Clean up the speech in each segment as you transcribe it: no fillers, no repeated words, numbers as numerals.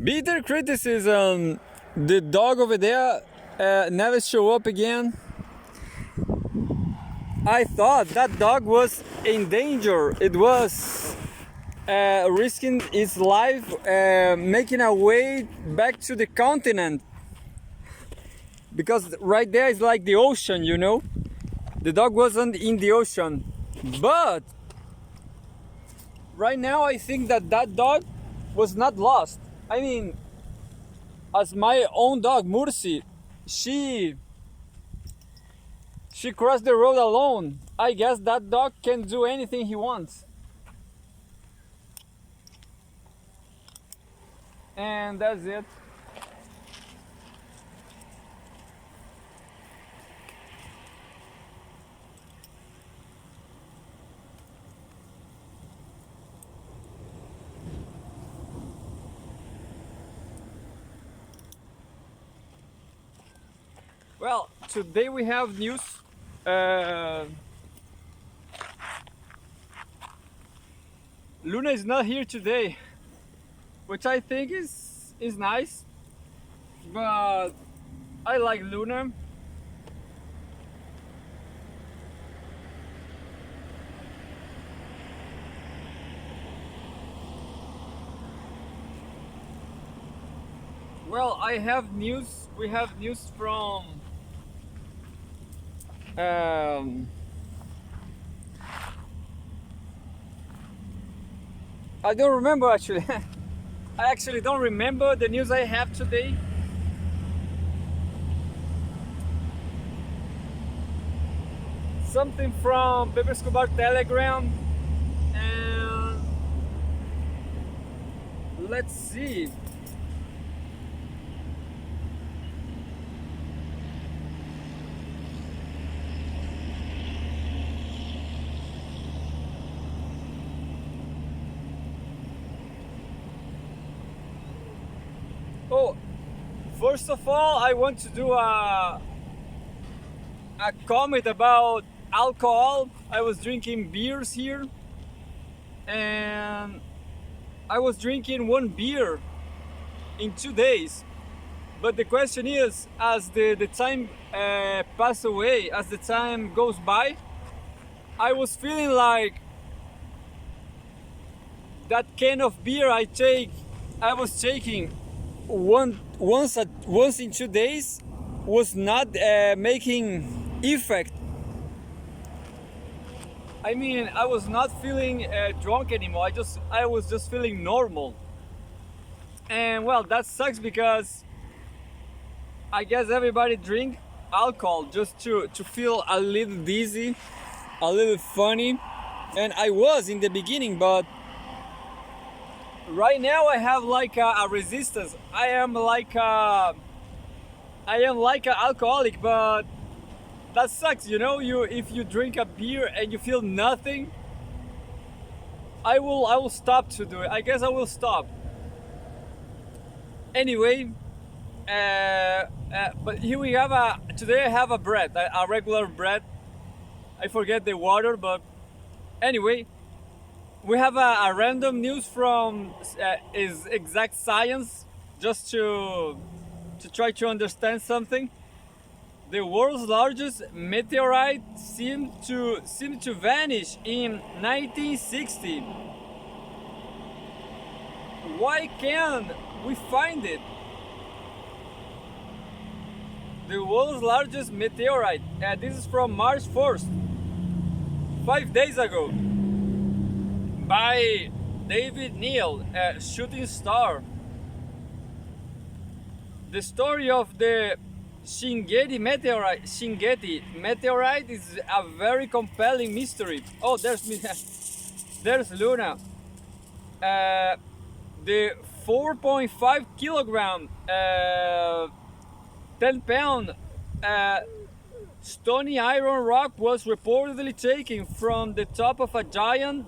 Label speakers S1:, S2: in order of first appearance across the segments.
S1: Bitter criticism. The dog over there never show up again. I thought that dog was in danger. It was risking its life, making a way back to the continent. Because right there is like the ocean, you know? The dog wasn't in the ocean. But right now I think that that dog was not lost. I mean, as my own dog, Mursi, she crossed the road alone. I guess that dog can do anything he wants. And that's it. Well, today we have news. Luna is not here today, which I think is nice. But I like Luna. Well, I have news. We have news from I don't remember actually. I actually don't remember the news I have today. Something from Pepe Escobar Telegram, and let's see. Oh, first of all, I want to do a comment about alcohol. I was drinking beers here, and I was drinking one beer in 2 days. But the question is, as the time pass away, as the time goes by, I was feeling like that can of beer I was taking once in 2 days was not making effect. I mean, I was not feeling drunk anymore. I was just feeling normal. And well, that sucks because I guess everybody drink alcohol just to feel a little dizzy, a little funny. And I was in the beginning, but right now I have like a resistance. I am like an alcoholic, but that sucks, you know. If you drink a beer and you feel nothing, I will stop to do it. I guess I will stop. Anyway, but here we have today I have a bread, a regular bread. I forget the water, but anyway, we have a random news from is Exact Science, just to try to understand something. The world's largest meteorite seemed to vanish in 1960. Why can't we find it? The world's largest meteorite. This is from March 1st, 5 days ago, by David Neal, Shooting Star. The story of the Shingeti meteorite is a very compelling mystery. Oh, there's Luna. The 4.5 kilogram, 10-pound stony iron rock was reportedly taken from the top of a giant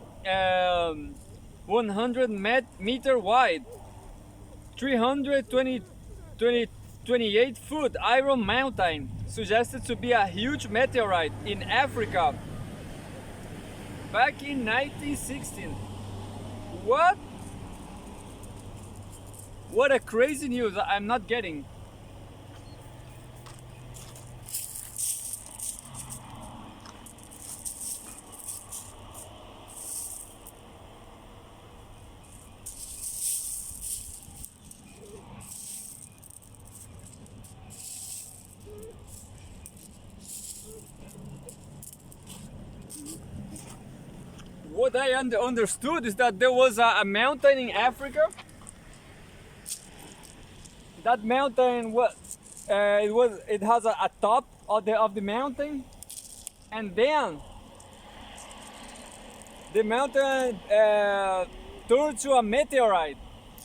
S1: 100 meter wide, 328 foot iron mountain, suggested to be a huge meteorite in Africa back in 1916. What? What a crazy news I'm not getting. What I understood is that there was a mountain in Africa. That mountain it has a top of the mountain, and then the mountain turned to a meteorite.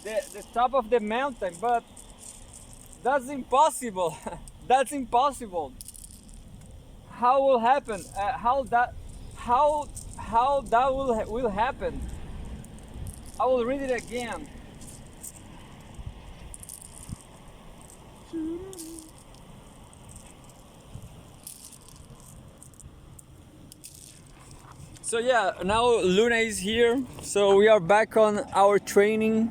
S1: The top of the mountain, but that's impossible. That's impossible. How will happen? How that will happen? I will read it again. So yeah, now Luna is here. So we are back on our training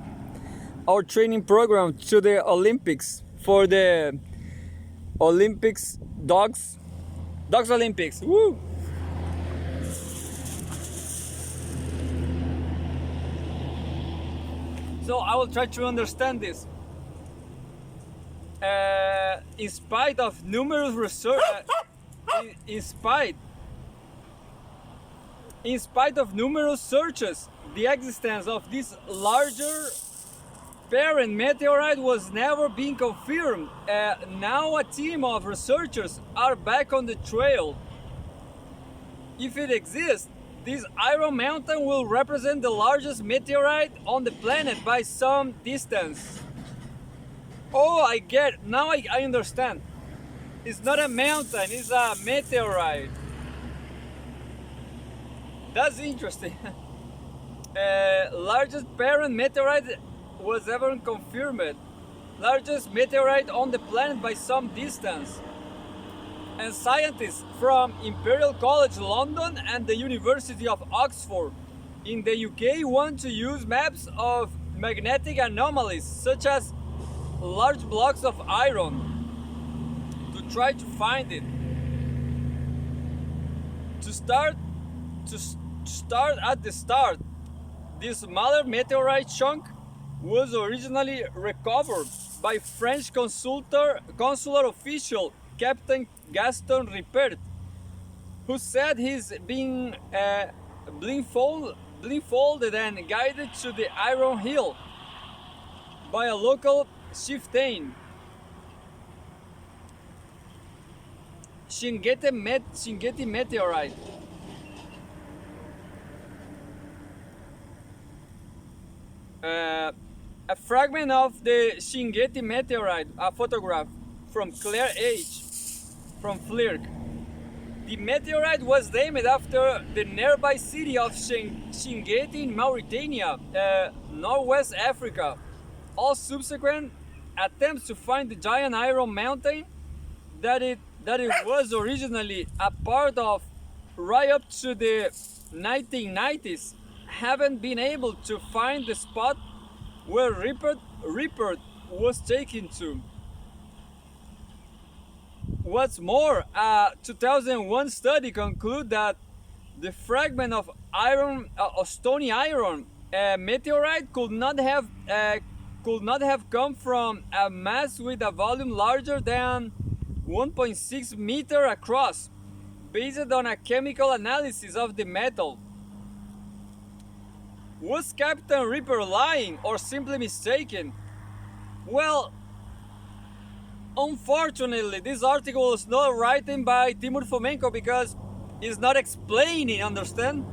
S1: program to the Olympics, for the Olympics dogs Olympics. Woo! So I will try to understand this. In spite of numerous research, in spite of numerous searches, the existence of this larger parent meteorite was never being confirmed. Now a team of researchers are back on the trail. If it exists, this Iron Mountain will represent the largest meteorite on the planet by some distance. Oh, I get it. Now I understand. It's not a mountain, it's a meteorite. That's interesting. Largest parent meteorite was ever confirmed. Largest meteorite on the planet by some distance. And scientists from Imperial College London and the University of Oxford in the UK want to use maps of magnetic anomalies such as large blocks of iron to try to find it. To start at the start, this smaller meteorite chunk was originally recovered by French consular official Captain Gaston Ripert, who said he's being blindfolded and guided to the Iron Hill by a local chieftain. Shingeti meteorite. A fragment of the Shingeti meteorite, a photograph from Claire H. from Flirk. The meteorite was named after the nearby city of Shingeti in Mauritania, northwest Africa. All subsequent attempts to find the giant iron mountain that it was originally a part of right up to the 1990s haven't been able to find the spot where Ripert was taken to. What's more, a 2001 study concluded that the fragment of stony iron meteorite could not have come from a mass with a volume larger than 1.6 meter across, based on a chemical analysis of the metal. Was Captain Ripert lying or simply mistaken? Well, unfortunately, this article is not written by Timur Fomenko because it's not explaining, understand?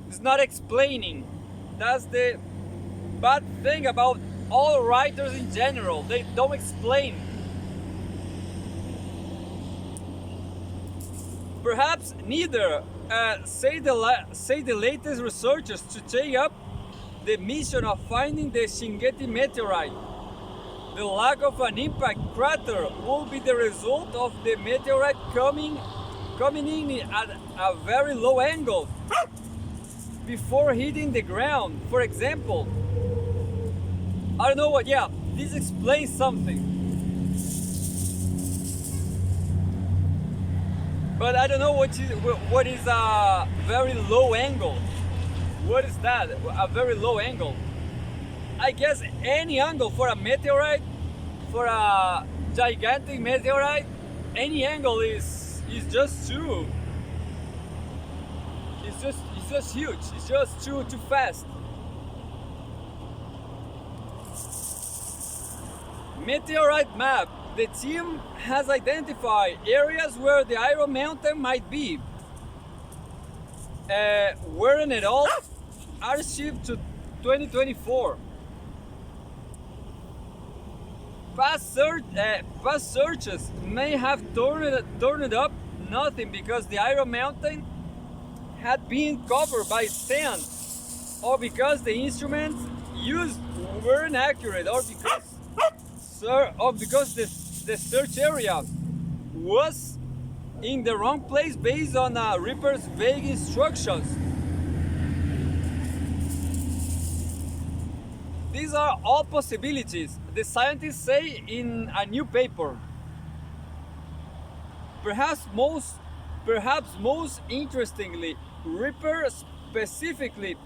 S1: It's not explaining. That's the bad thing about all writers in general. They don't explain. Perhaps neither say the latest researchers to take up the mission of finding the Shingeti meteorite. The lack of an impact crater will be the result of the meteorite coming in at a very low angle before hitting the ground. For example, I don't know what, yeah, this explains something. But I don't know what is a very low angle. What is that? A very low angle. I guess any angle for a meteorite, for a gigantic meteorite, any angle is just too. It's just huge. It's just too fast. Meteorite map. The team has identified areas where the Iron Mountain might be. Wearing it all archived to 2024. Past searches may have turned up nothing because the Iron Mountain had been covered by sand, or because the instruments used weren't accurate, or because the search area was in the wrong place based on Ripper's vague instructions. These are all possibilities, the scientists say in a new paper. Perhaps most interestingly, Ripper specifically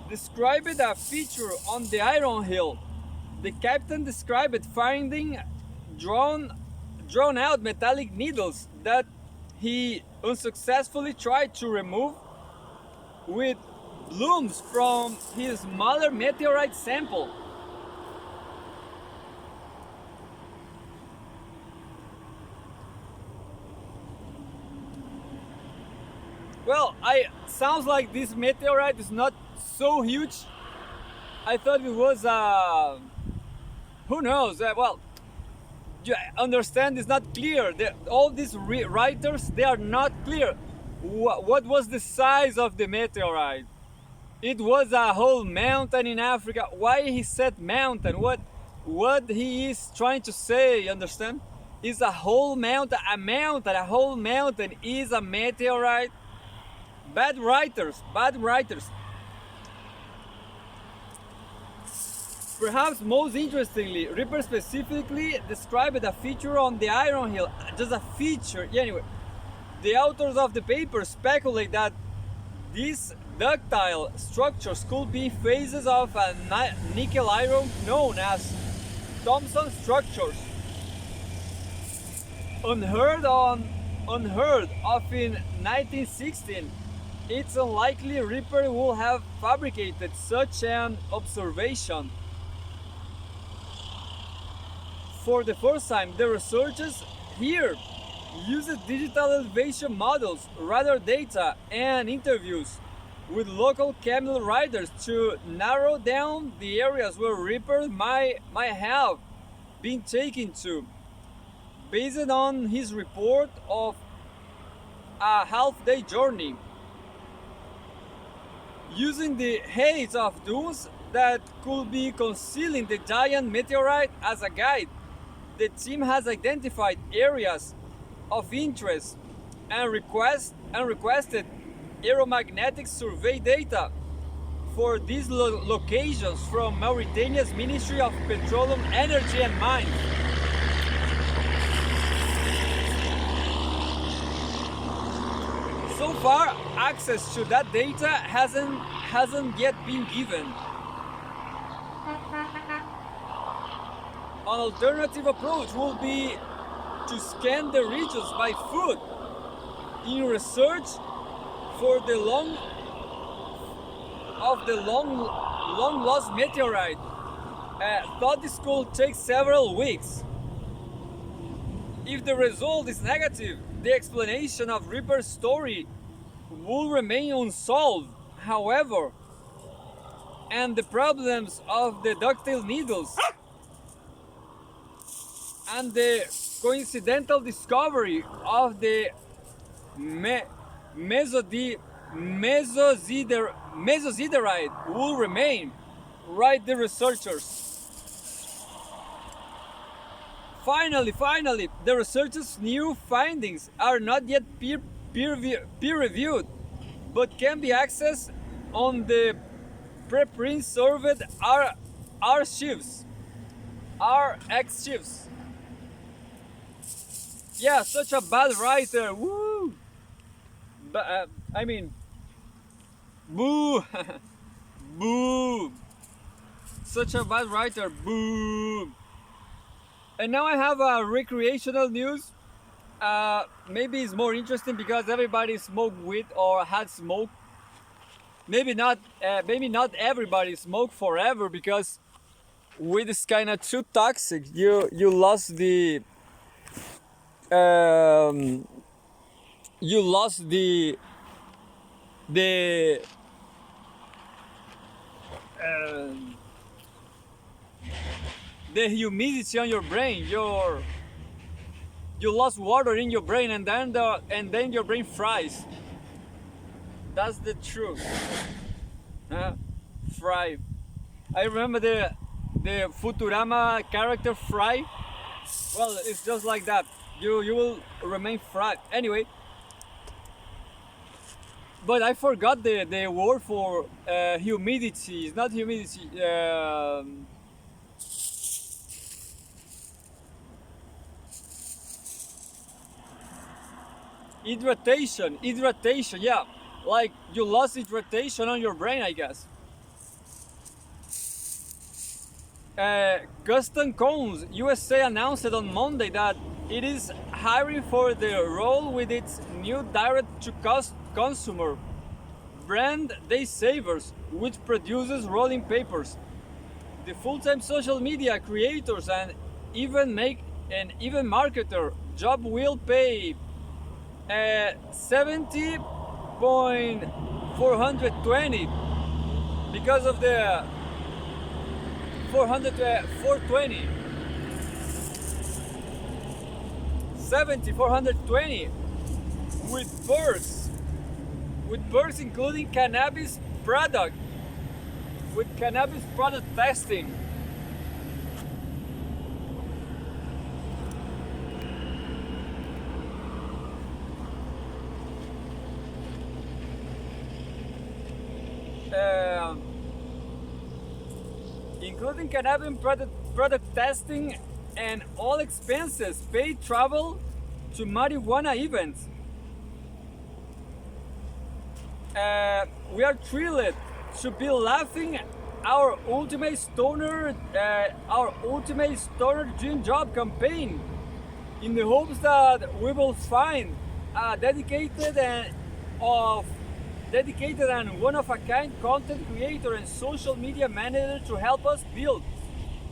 S1: described a feature on the Iron Hill. The captain described finding drawn out metallic needles that he unsuccessfully tried to remove with blooms from his smaller meteorite sample. Well, sounds like this meteorite is not so huge. I thought it was who knows? Well, you understand, it's not clear. All these writers, they are not clear. What was the size of the meteorite? It was a whole mountain in Africa. Why he said mountain? What he is trying to say? You understand? Is a whole mountain a whole mountain is a meteorite? Bad writers. Perhaps most interestingly, Ripper specifically described a feature on the Iron Hill. Just a feature. Anyway, the authors of the paper speculate that these ductile structures could be phases of a nickel iron known as Thomson structures. Unheard of in 1916, it's unlikely Ripper would have fabricated such an observation. For the first time, the researchers here used digital elevation models, radar data, and interviews with local camel riders to narrow down the areas where Ripper might have been taken to, based on his report of a half-day journey. Using the haze of dunes that could be concealing the giant meteorite as a guide, the team has identified areas of interest and requested aeromagnetic survey data for these locations from Mauritania's Ministry of Petroleum, Energy and Mines. So far, access to that data hasn't yet been given. An alternative approach will be to scan the regions by foot in research for the long lost meteorite. Thought this could take several weeks. If the result is negative, the explanation of Ripper's story will remain unsolved. However, and the problems of the ductile needles and the coincidental discovery of the mesosiderite will remain, write the researchers. Finally, the researchers' new findings are not yet peer-reviewed, but can be accessed on the preprint surveyed archives. are ex-chiefs. Yeah, such a bad writer. Woo! But I mean, boo, boo. Such a bad writer. Boo. And now I have a recreational news. Maybe it's more interesting because everybody smoked weed or had smoke. Maybe not. Maybe not everybody smoke forever because weed is kind of too toxic. You lost the um, you lost the um, the humidity on your brain. You lost water in your brain, and then your brain fries. That's the truth. Fry. I remember the Futurama character Fry. Well, it's just like that. You will remain fried. Anyway, but I forgot the word for humidity. It's not humidity. Hydration. Yeah, like you lost hydration on your brain, I guess. Custom Cones USA announced on Monday that it is hiring for the role with its new direct-to-consumer brand Day Savers, which produces rolling papers. The full-time social media creators and even marketer job will pay 70.420 because of the 420 420 with perks including cannabis product testing. Including cannabis product testing and all expenses, paid travel to marijuana events. We are thrilled to be laughing our ultimate stoner dream job campaign in the hopes that we will find a dedicated and one-of-a-kind content creator and social media manager to help us build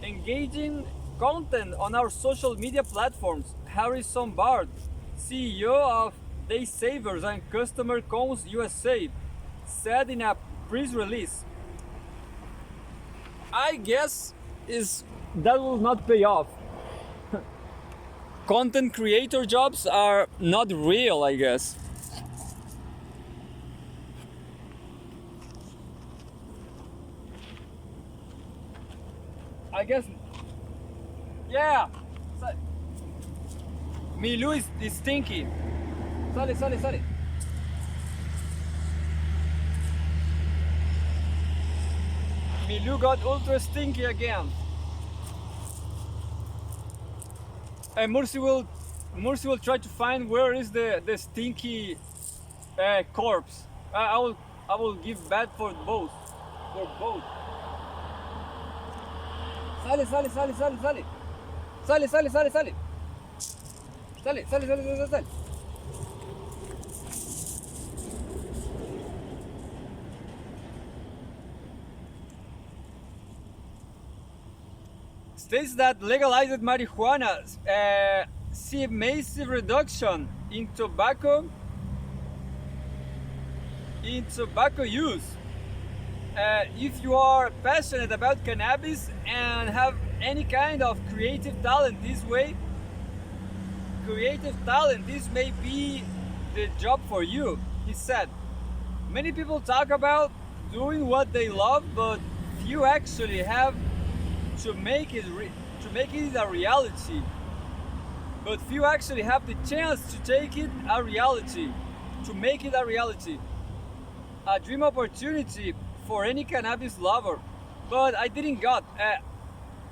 S1: engaging content on our social media platforms. Harrison Bard, CEO of Day Savers and Customer Cones USA, said in a press release. I guess that will not pay off. Content creator jobs are not real, I guess. I guess, yeah. Milu is stinky. Sale. Milu got ultra stinky again. And Mursi will try to find where is the stinky corpse. I will give bad for both. For both. Sale. States that legalized marijuana see massive reduction in tobacco use. If you are passionate about cannabis and have any kind of creative talent, this may be the job for you, he said. Many people talk about doing what they love, but few actually have to make it a reality. But few actually have the chance to make it a reality. A dream opportunity for any cannabis lover. But I didn't got.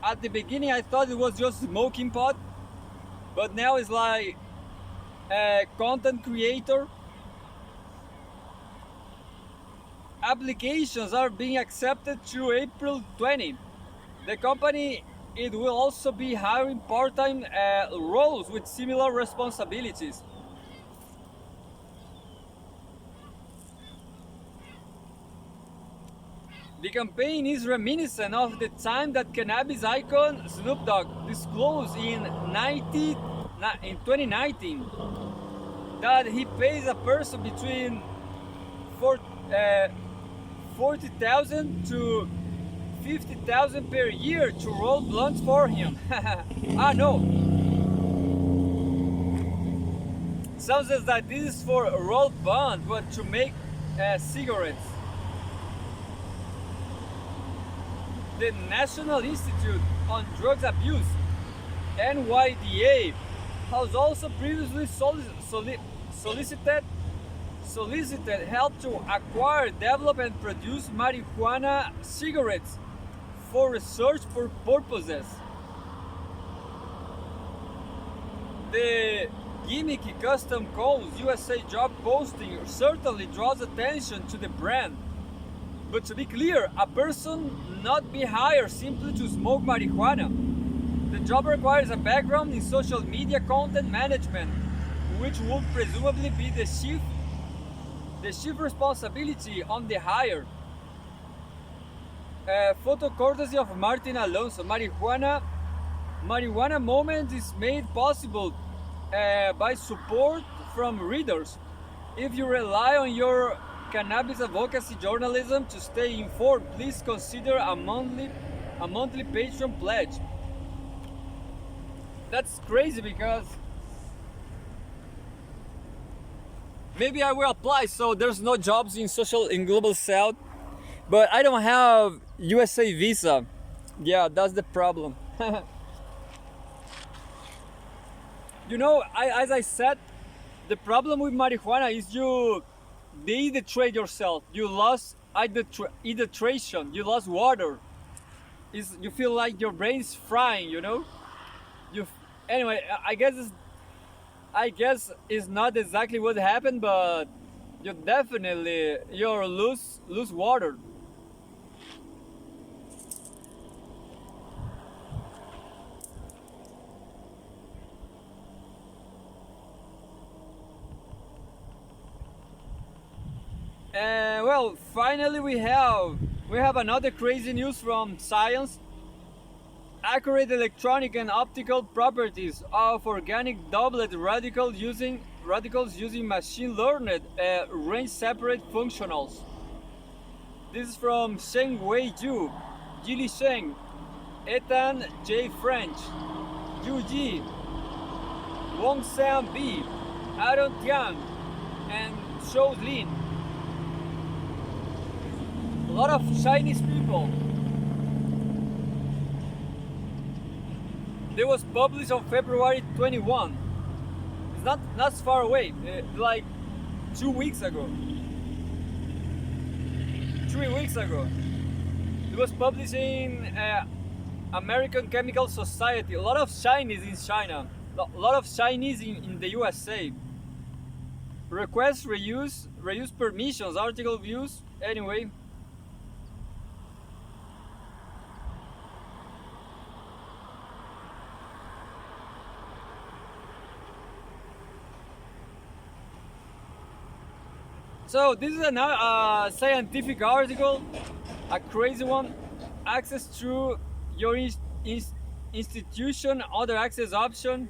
S1: At the beginning, I thought it was just smoking pot, but now it's like a content creator. Applications are being accepted through April 20. The company it will also be hiring part-time roles with similar responsibilities. The campaign is reminiscent of the time that cannabis icon Snoop Dogg disclosed in 2019 that he pays a person between four, uh, 40,000 to 50,000 per year to roll blunts for him. Ah no, some says that this is for roll blunt, but to make cigarettes. The National Institute on Drugs Abuse (NYDA) has also previously solicited help to acquire, develop, and produce marijuana cigarettes for research purposes. The gimmicky custom codes USA job posting certainly draws attention to the brand. But to be clear, a person not be hired simply to smoke marijuana. The job requires a background in social media content management, which would presumably be the chief responsibility on the hire. Photo courtesy of Martin Alonso. Marijuana Moment is made possible by support from readers. If you rely on your cannabis advocacy journalism to stay informed, please consider a monthly patron pledge. That's crazy because maybe I will apply so there's no jobs in global south, but I don't have USA visa. Yeah, that's the problem. As I said, the problem with marijuana is you dehydrate yourself. You lost hydration. You lost water. You feel like your brain's frying. You anyway. I guess it's not exactly what happened, but you definitely lose water. Well, finally we have another crazy news from science. Accurate electronic and optical properties of organic doublet radicals using machine learned range separate functionals. This is from Sheng Wei Ju, Jili Sheng, Ethan J. French, Yu Ji, Wong Sam B, Aaron Tian, and Shou Lin. A lot of Chinese people. It was published on February 21. It's not far away, like 2 weeks ago. 3 weeks ago. It was published in American Chemical Society. A lot of Chinese in China. A lot of Chinese in the USA. Request reuse permissions, article views. Anyway. So this is a scientific article, a crazy one. Access through your institution, other access option,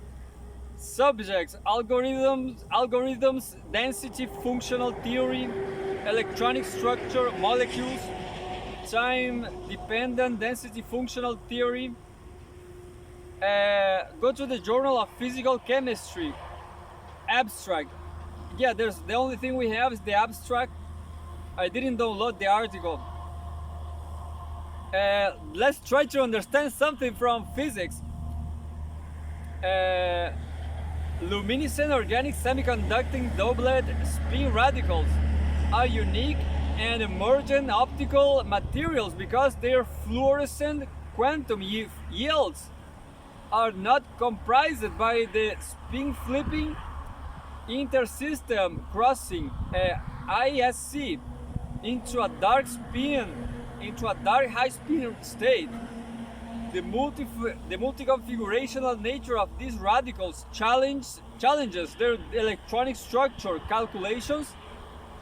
S1: subjects, algorithms, density, functional theory, electronic structure, molecules, time-dependent density functional theory. Go to the Journal of Physical Chemistry, abstract. Yeah, the only thing we have is the abstract. I didn't download the article. Let's try to understand something from physics. Luminescent organic semiconducting doublet spin radicals are unique and emergent optical materials because their fluorescent quantum yields are not comprised by the spin flipping intersystem crossing ISC into a dark high spin state. The multi-configurational nature of these radicals challenges their electronic structure calculations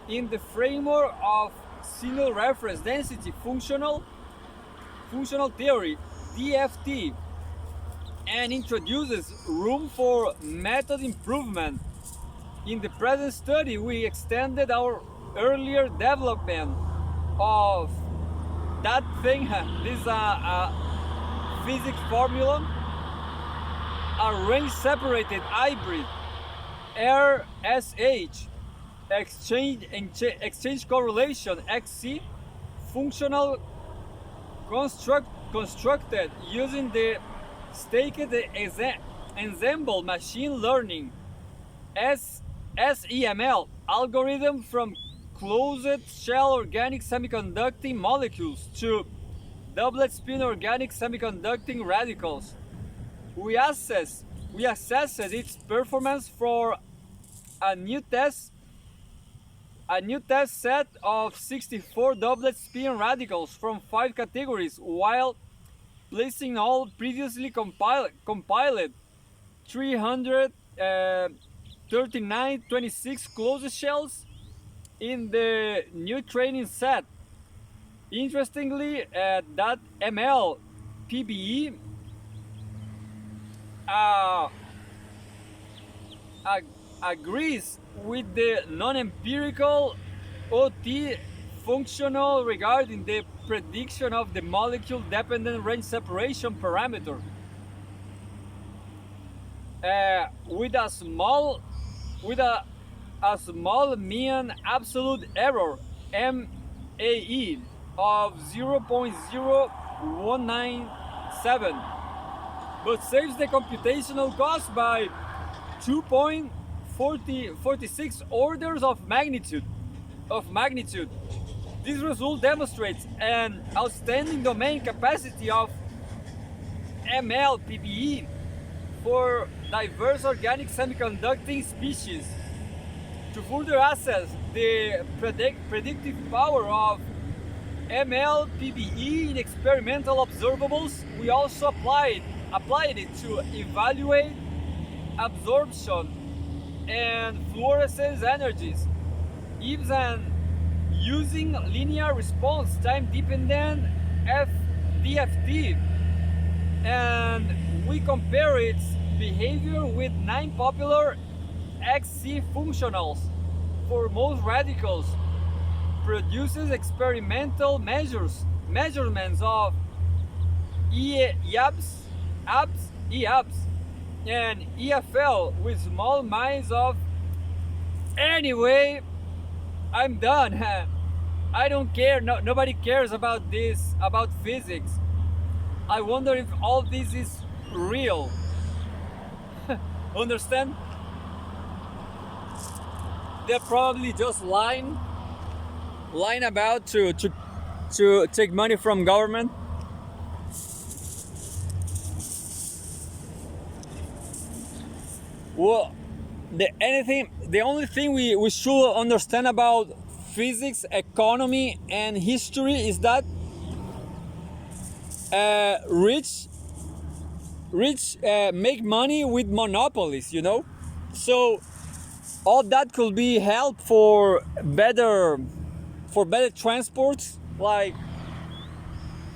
S1: in the framework of single reference density functional theory (DFT), and introduces room for method improvement. In the present study, we extended our earlier development of that thing. This is a physics formula, a range separated hybrid RSH exchange correlation XC functional constructed using the staked ensemble machine learning SEML algorithm from closed shell organic semiconducting molecules to doublet spin organic semiconducting radicals. We assessed its performance for a new test set of 64 doublet spin radicals from 5 categories, while placing all previously compiled 339.26 closed shells in the new training set. Interestingly, that ML PBE agrees with the non-empirical OT functional regarding the prediction of the molecule-dependent range separation parameter. With a small mean absolute error MAE of 0.0197, but saves the computational cost by 2.46 orders of magnitude. This result demonstrates an outstanding domain capacity of MLPBE for diverse organic semiconducting species. To further assess the predictive power of MLPBE in experimental observables, we also applied it to evaluate absorption and fluorescence energies, even using linear response time dependent DFT, and we compare its behavior with 9 popular XC functionals for most radicals, produces experimental measurements of EABS, and EFL with small minds of. Anyway, I'm done. I don't care. Nobody cares about this, about physics. I wonder if all this is real. Understand? They're probably just lying about to take money from government. Well, the only thing we should understand about physics, economy, and history is that rich make money with monopolies, you know. So all that could be help for better transports, like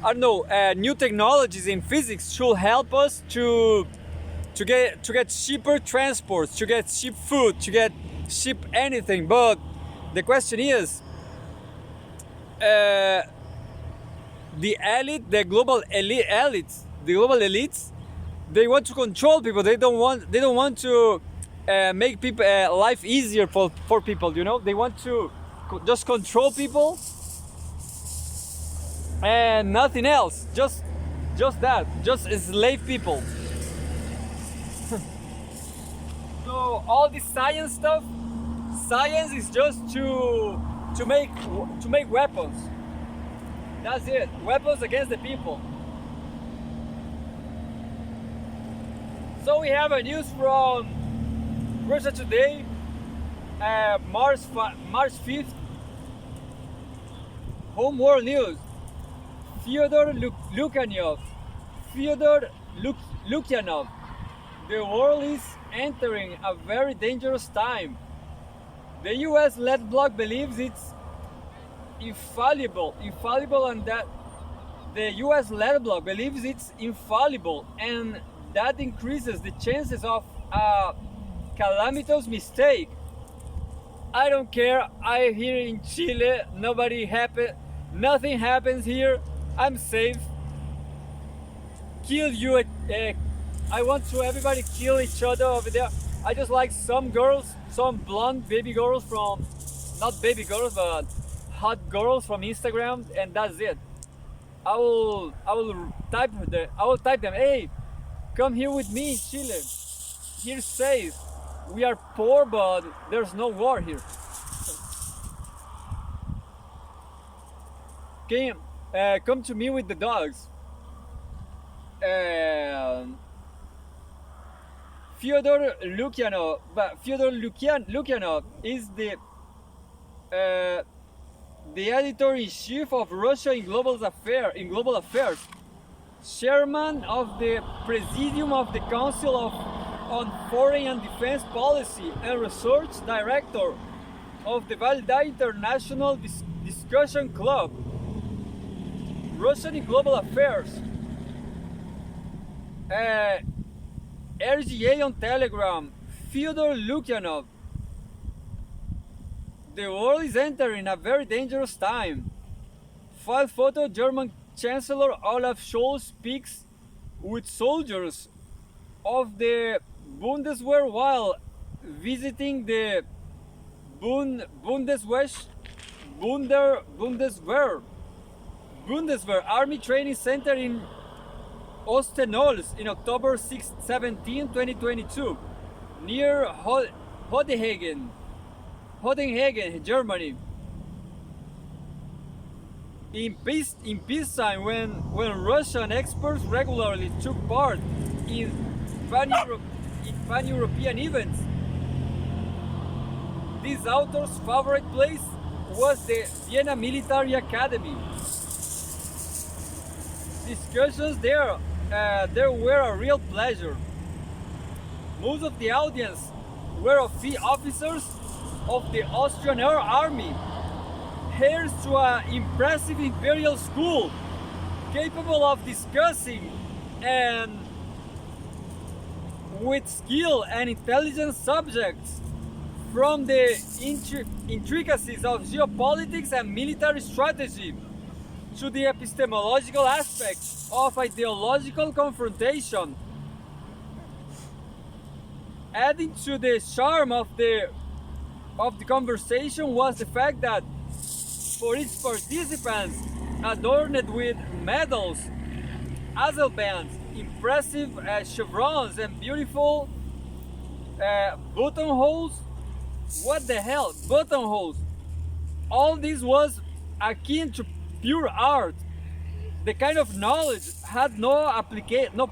S1: I don't know, new technologies in physics should help us to get cheaper transports, to get cheap food, to get cheap anything. But the question is, the global elites, they want to control people. They don't want to make people life easier for people. You know, they want to just control people and nothing else. Just that. Just enslave people. So all this science stuff, science is just to make weapons. That's it. Weapons against the people. So we have a news from Russia Today, March 5th. Home World News. Fyodor Lukyanov. Fyodor Lukyanov. The world is entering a very dangerous time. The US-led bloc believes it's infallible, and that the US-led bloc believes it's infallible, and that increases the chances of a calamitous mistake. I don't care. I'm here in Chile. Nothing happens here. I'm safe. Kill you. I want to everybody kill each other over there. I just like some girls, some blonde baby girls from, not baby girls, but hot girls from Instagram, and that's it. I will type them. Hey, come here with me in Chile. Here's safe. We are poor, but there's no war here. Come to me with the dogs. Fyodor Lukyanov is the editor-in-chief of Russia in Global Affairs, chairman of the Presidium of the Council on Foreign and Defense Policy, and research director of the Valdai International Discussion Club. Russian in Global Affairs. RGA on Telegram. Fyodor Lukyanov. The world is entering a very dangerous time. File photo. German Chancellor Olaf Scholz speaks with soldiers of the Bundeswehr while visiting the Bundeswehr Army Training Center in Ostenols in October 17, 2022, near Hodenhagen, Germany. In peacetime, when Russian experts regularly took part in pan-European events, this author's favorite place was the Vienna Military Academy. Discussions there were a real pleasure. Most of the audience were officers of the Austrian Air Army, heirs to an impressive imperial school, capable of discussing and with skill and intelligence subjects, from the intricacies of geopolitics and military strategy to the epistemological aspects of ideological confrontation. Adding to the charm of the conversation was the fact that for its participants, adorned with medals, bands, impressive chevrons, and beautiful buttonholes. What the hell? Buttonholes. All this was akin to pure art. The kind of knowledge had no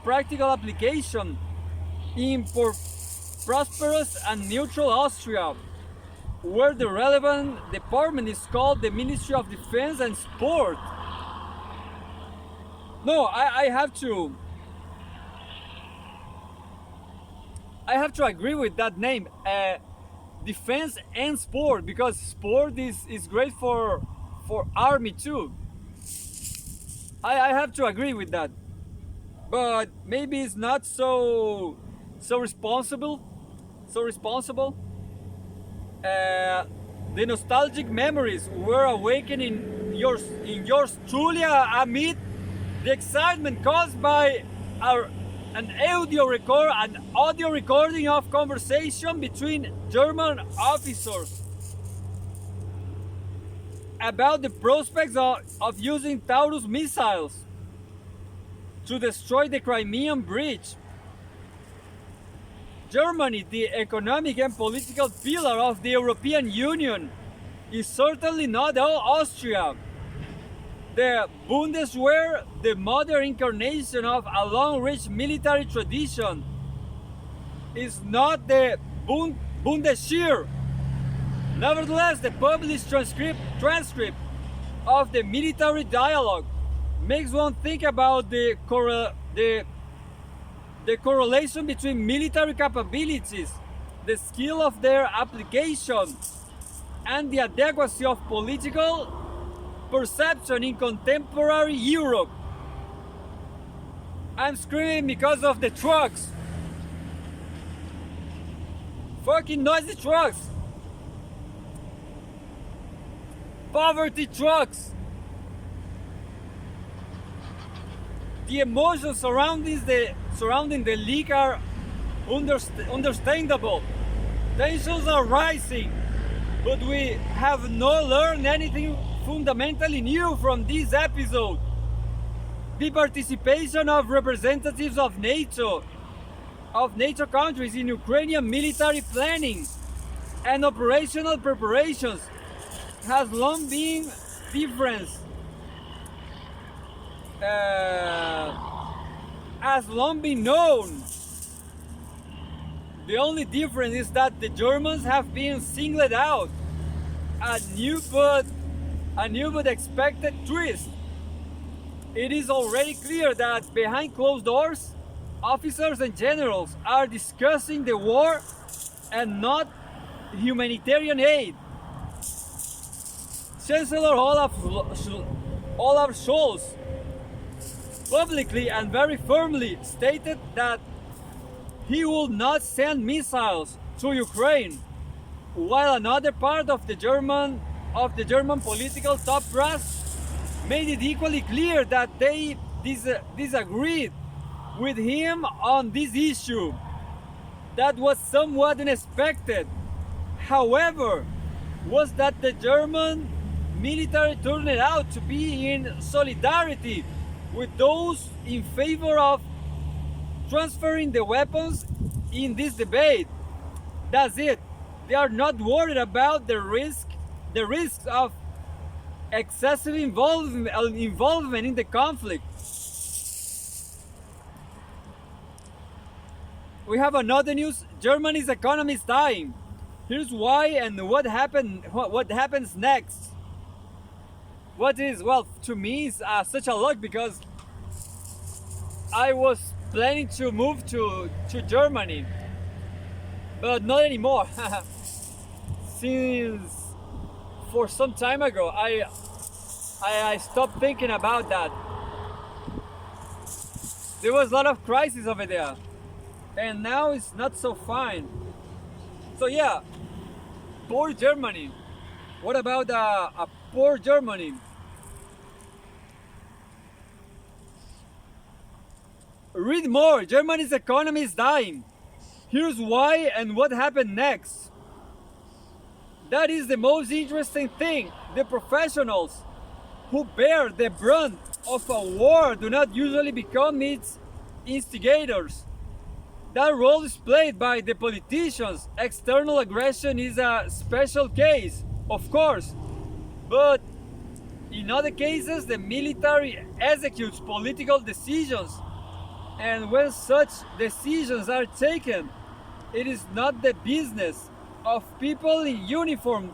S1: practical application in prosperous and neutral Austria, where the relevant department is called the Ministry of Defense and Sport. No, I have to agree with that name, Defense and Sport, because sport is great for army too. I have to agree with that, but maybe it's not so responsible. The nostalgic memories were awakened in yours truly amid the excitement caused by an audio recording of conversation between German officers about the prospects of using Taurus missiles to destroy the Crimean Bridge. Germany, the economic and political pillar of the European Union, is certainly not Austria. The Bundeswehr, the modern incarnation of a long-rich military tradition, is not the Bundesheer. Nevertheless, the published transcript of the military dialogue makes one think about the correlation between military capabilities, the skill of their application, and the adequacy of political perception in contemporary Europe. I'm screaming because of the trucks. Fucking noisy trucks. Poverty trucks. The emotions surrounding the leak are understandable. Tensions are rising, but we have not learned anything fundamentally new from this episode. The participation of representatives of NATO countries in Ukrainian military planning and operational preparations has long been known. The only difference is that the Germans have been singled out, a new but expected twist. It is already clear that behind closed doors, officers and generals are discussing the war and not humanitarian aid. Chancellor Olaf Scholz publicly and very firmly stated that he will not send missiles to Ukraine, while another part of the German political top brass made it equally clear that they disagreed with him on this issue. That was somewhat unexpected. However, was that the German military turned out to be in solidarity with those in favor of transferring the weapons in this debate. That's it. They are not worried about the risks of excessive involvement in the conflict. We have another news. Germany's economy is dying. Here's why and what happens next. To me, it's such a luck because I was planning to move to Germany, but not anymore. Since for some time ago, I stopped thinking about that. There was a lot of crisis over there, and now it's not so fine. So yeah, poor Germany. What about a poor Germany? Read more. Germany's economy is dying. Here's why and what happened next. That is the most interesting thing. The professionals who bear the brunt of a war do not usually become its instigators. That role is played by the politicians. External aggression is a special case, of course, but in other cases the military executes political decisions, and when such decisions are taken, it is not the business of people in uniform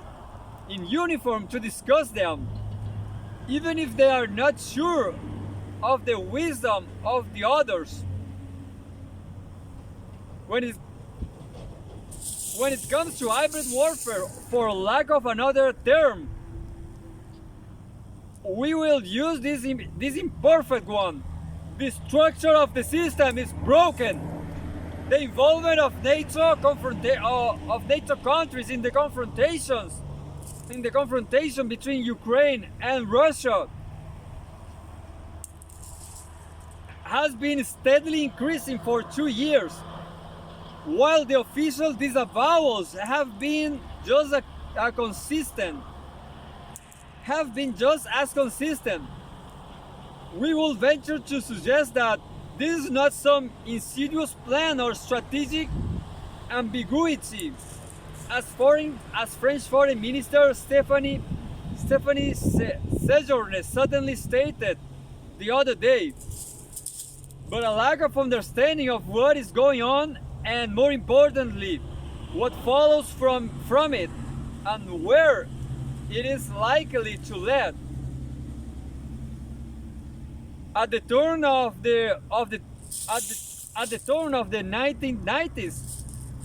S1: to discuss them, even if they are not sure of the wisdom of the others. When it comes to hybrid warfare, for lack of another term, we will use this imperfect one. The structure of the system is broken. The involvement of NATO countries in the confrontation between Ukraine and Russia has been steadily increasing for 2 years, while the official disavowals have been just as consistent. We will venture to suggest that this is not some insidious plan or strategic ambiguity, as French Foreign Minister Stéphanie Séjourné suddenly stated the other day, but a lack of understanding of what is going on and more importantly, what follows from it and where it is likely to lead. At the turn of at the turn of the 1990s,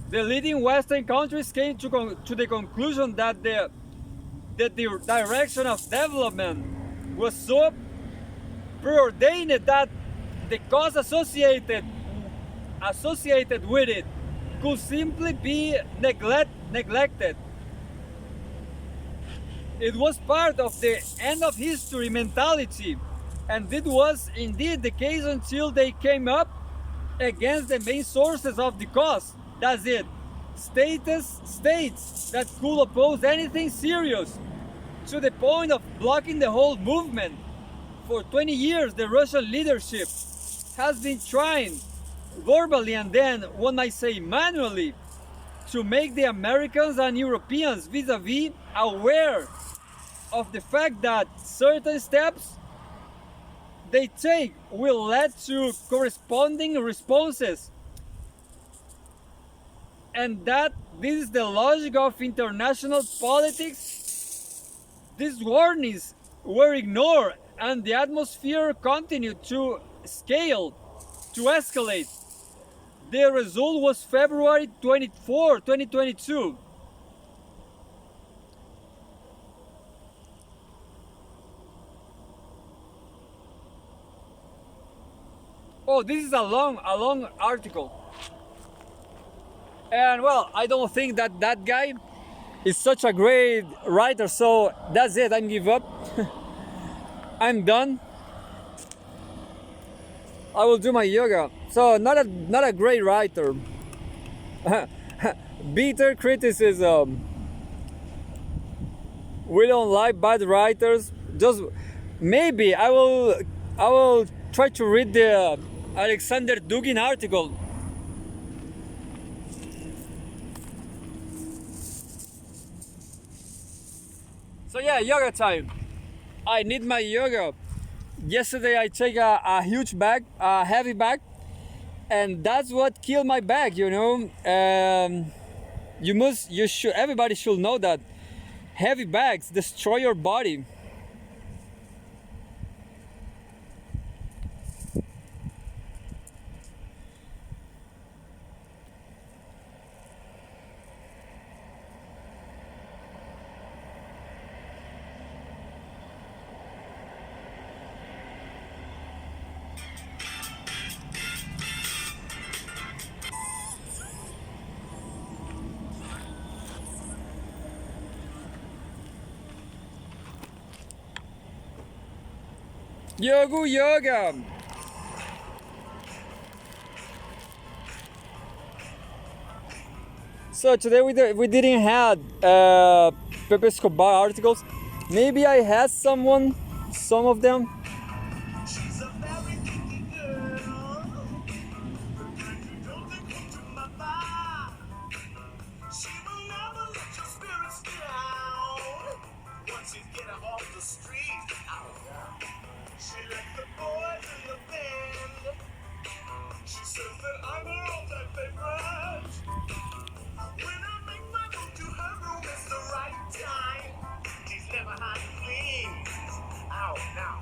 S1: the leading Western countries came to the conclusion that the direction of development was so preordained that the costs associated with it could simply be neglected. It was part of the end of history mentality, and it was indeed the case until they came up against the main sources of the cost. That's it. States that could oppose anything serious, to the point of blocking the whole movement. For 20 years, the Russian leadership has been trying, verbally and then, one might say manually, to make the Americans and Europeans vis-a-vis aware of the fact that certain steps they take will lead to corresponding responses, and that this is the logic of international politics. These warnings were ignored and the atmosphere continued to escalate. The result was February 24, 2022. Oh, this is a long article. And well, I don't think that guy is such a great writer, so that's it. I'm give up. I'm done. I will do my yoga. So not a great writer. Bitter criticism. We don't like bad writers. Just maybe I will try to read the Alexander Dugin article. So yeah, yoga time. I need my yoga. Yesterday I take a huge bag, a heavy bag, and that's what killed my back, you know. Everybody should know that heavy bags destroy your body. Yoga. So today we didn't have Pepe Escobar articles. Maybe I had some of them.
S2: She's a very kinky girl. You don't come to my bar. She will never let your spirits down. Once you get her off the street, she left the boys in the band. She says that I'm her all-time favorite. When I make my move to her room, it's the right time. She's never hiding things. Out now.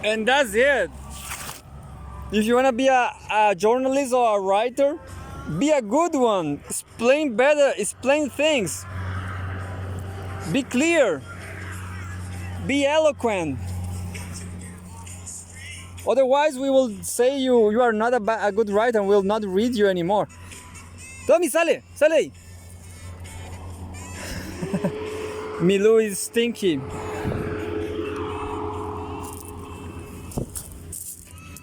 S1: And that's it. If you wanna be a journalist or a writer, be a good one. Explain better, explain things. Be clear. Be eloquent. Otherwise, we will say you are not a good writer and we'll not read you anymore. Tommy, sale, sale ahí. Milou is stinky.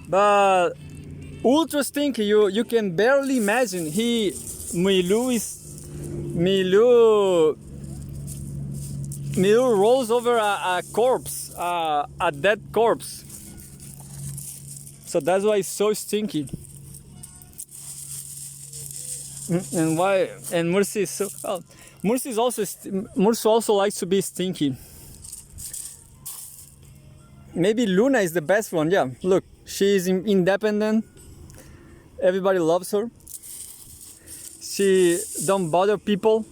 S1: But ultra stinky, you can barely imagine. Milou rolls over a corpse, a dead corpse. So that's why it's so stinky. And Mursi is so. Oh, Mursi also likes to be stinky. Maybe Luna is the best one. Yeah, look, she is independent. Everybody loves her. She don't bother people.